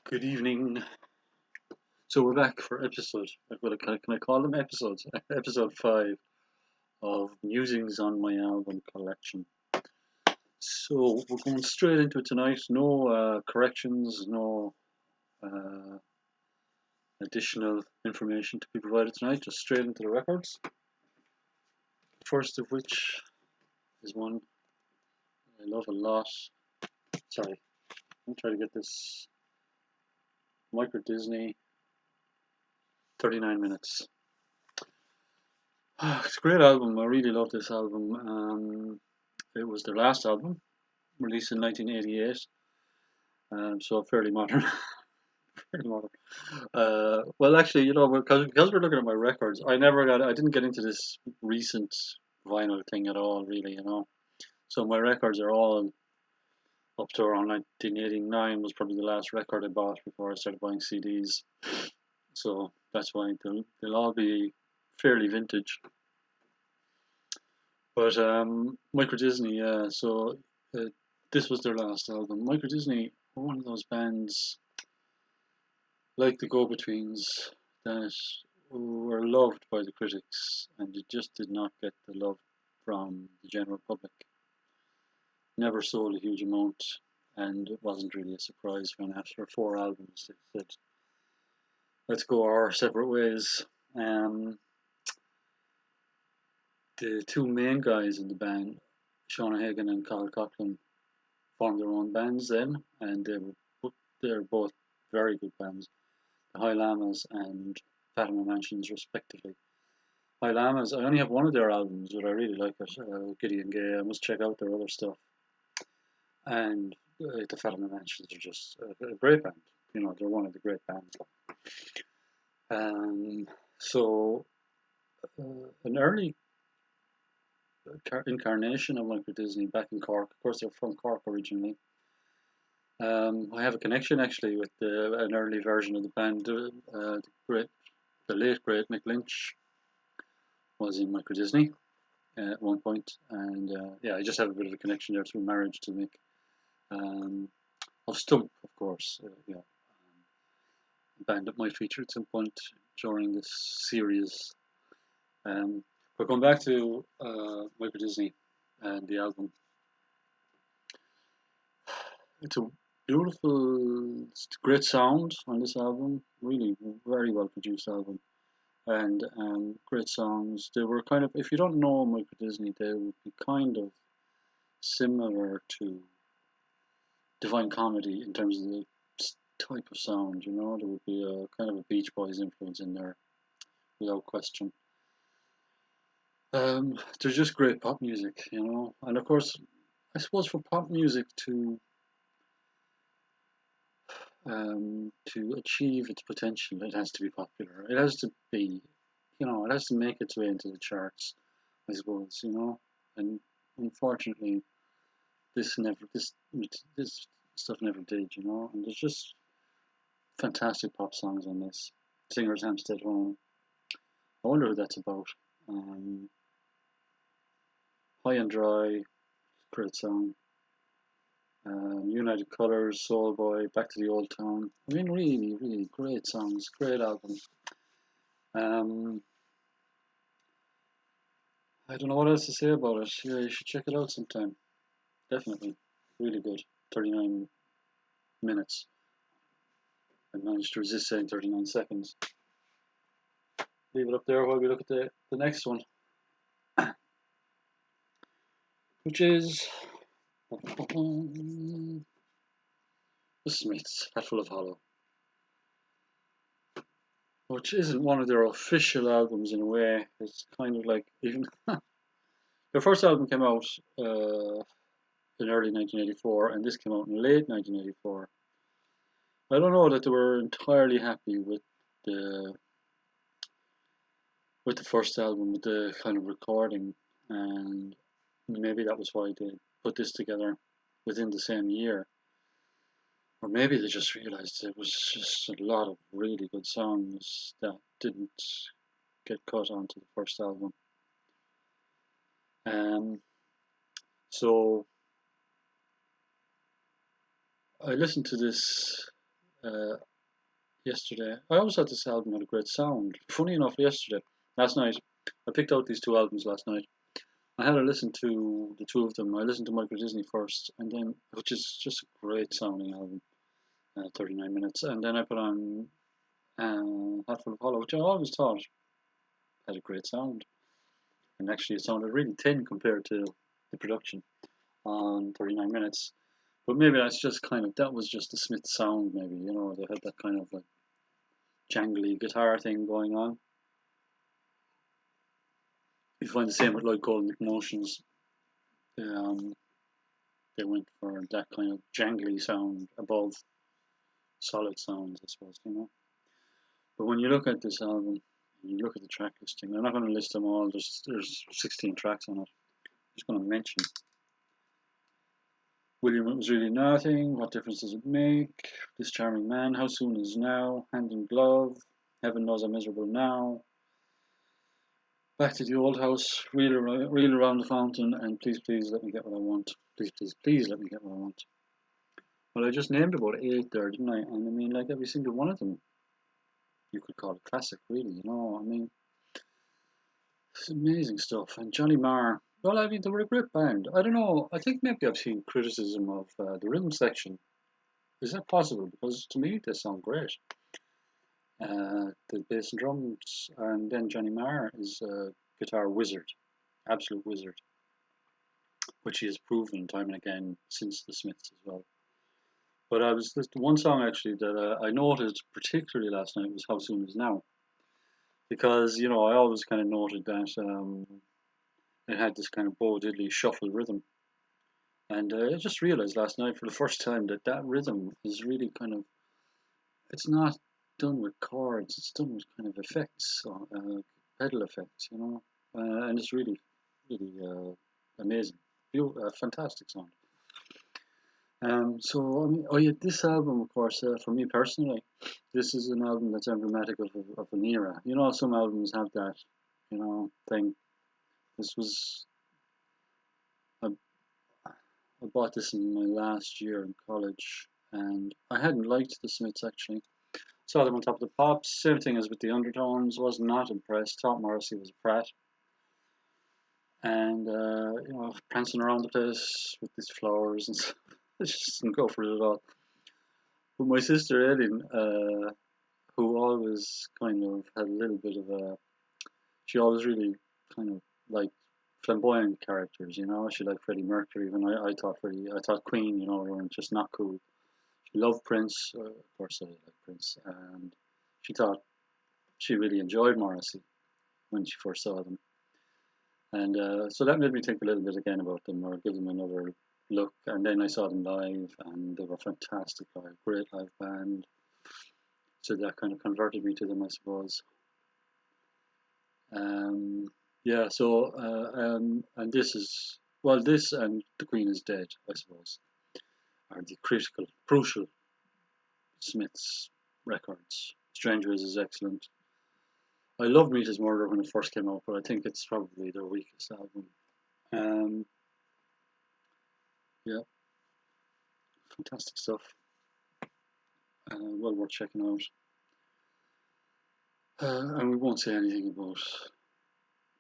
Good evening. So we're back for episode. What can I call them? Episodes. Episode 5 of Musings on my album collection. So we're going straight into it tonight. No corrections, no uh, additional information to be provided tonight. Just straight into the records. First of which is one I love a lot. Sorry, I'm trying to get this Microdisney 39 minutes. It's a great album. I really love this album. It was their last album, released in 1988, so fairly modern. Fairly modern. Well, actually, because we're looking at my records, I didn't get into this recent vinyl thing at all, really. So my records are all up to around 1989 was probably the last record I bought before I started buying CDs. So that's why they'll all be fairly vintage. But Microdisney, yeah. So uh, this was their last album. Microdisney were one of those bands like the Go-Betweens that were loved by the critics, and they just did not get the love from the general public. Never sold a huge amount, and it wasn't really a surprise when after 4 albums they said, "Let's go our separate ways." Um, the two main guys in the band, Sean Hagen and Carl Coughlin, formed their own bands then, and they're both very good bands. The High Llamas and Fatima Mansions, respectively. High Llamas, I only have one of their albums, but I really like it. Giddy and Gay. I must check out their other stuff. And the Fatima Mansions are just a great band. They're one of the great bands. Um, so, an early incarnation of Microdisney back in Cork. Of course, they're from Cork originally. I have a connection actually with an early version of the band. The late great Mick Lynch was in Microdisney at one point, and yeah, I just have a bit of a connection there through marriage to Mick. Of Stump, of course, a band that might feature at some point during this series. But going back to Microdisney and the album, it's a beautiful, great sound on this album. Really, very well produced album, and great songs. They were kind of, if you don't know Microdisney, they would be kind of similar to Divine Comedy in terms of the type of sound. There would be a kind of a Beach Boys influence in there, without question. They're just great pop music, and of course, I suppose for pop music to achieve its potential, it has to be popular. It has to be, it has to make its way into the charts, I suppose, And unfortunately, this stuff never did, And there's just fantastic pop songs on this. Singer's Hampstead Home. I wonder what that's about. High and Dry, great song. United Colors, Soul Boy, Back to the Old Town. I mean, really, really great songs, great album. I don't know what else to say about it. Yeah, you should check it out sometime. Definitely. Really good. 39 minutes. I managed to resist saying 39 seconds. Leave it up there while we look at the next one, which is the Smiths, Hatful of Hollow, which isn't one of their official albums in a way. It's kind of like, even their first album came out in early 1984, and this came out in late 1984. I don't know that they were entirely happy the with the first album, with the kind of recording, and maybe that was why they put this together within the same year. Or maybe they just realized it was just a lot of really good songs that didn't get cut onto the first album. So I listened to this uh, yesterday. I always thought this album had a great sound. Funny enough, last night, I picked out these two albums last night. I had a listen to the two of them. I listened to Microdisney first, and then, which is just a great sounding album, 39 minutes. And then I put on Hatful of Hollow, which I always thought had a great sound. And actually, it sounded really thin compared to the production on 39 minutes. But maybe that's just that was just the Smith sound, maybe, they had that kind of like jangly guitar thing going on. You find the same with Lloyd Cole and the Motions. They went for that kind of jangly sound above solid sounds, I suppose. But when you look at this album, and you look at the track listing, I'm not going to list them all. There's 16 tracks on it. I'm just going to mention William, It Was Really Nothing, What Difference Does It Make, This Charming Man, How Soon Is Now, Hand in Glove, Heaven Knows I'm Miserable Now, Back to the Old House, Reel Around the Fountain, and Please Please Let Me Get What I Want. Please Please Please Let Me Get What I Want. Well, I just named about 8 there, didn't I? And I mean, like every single one of them, you could call it classic, really, I mean, it's amazing stuff. And Johnny Marr, well, I mean, they were a great band. I don't know, I think maybe I've seen criticism of the rhythm section. Is that possible? Because to me, they sound great. The bass and drums, and then Johnny Marr is a guitar wizard, absolute wizard, which he has proven time and again since the Smiths as well. But the one song actually that I noted particularly last night was How Soon Is Now, because I always kind of noted that it had this kind of Bo Diddley shuffle rhythm, and I just realized last night for the first time that rhythm is really it's not done with chords, it's done with kind of effects, pedal effects, and it's really, really amazing, fantastic sound. So I mean, oh yeah, this album, of course, for me personally, this is an album that's emblematic of an era. Some albums have that, thing. This was I, I bought this in my last year in college, and I hadn't liked the Smiths actually. Saw them on Top of the Pops. Same thing as with the Undertones. Was not impressed. Thought Morrissey was a prat, and prancing around the place with these flowers and stuff. I just didn't go for it at all. But my sister Ellen, who always kind of had a little bit of she always really kind of liked flamboyant characters. She liked Freddie Mercury. When I thought Queen, were just not cool. She loved Prince, of course I like Prince, and she thought she really enjoyed Morrissey when she first saw them. And so that made me think a little bit again about them, or give them another look. And then I saw them live, and they were fantastic live, great live band. So that kind of converted me to them, I suppose. Yeah, so, and this and The Queen is Dead, I suppose, are the crucial Smiths records. Strangers is excellent. I loved Meat is Murder when it first came out, but I think it's probably their weakest album. Yeah, fantastic stuff. Well worth checking out. And we won't say anything about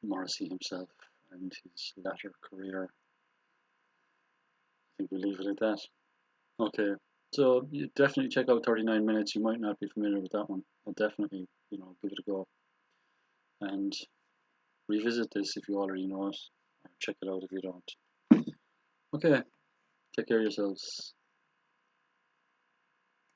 Morrissey himself and his latter career. I think we'll leave it at that. Okay, so you definitely check out 39 Minutes. You might not be familiar with that one. I'll definitely, give it a go. And revisit this if you already know it, or check it out if you don't. Okay, take care of yourselves.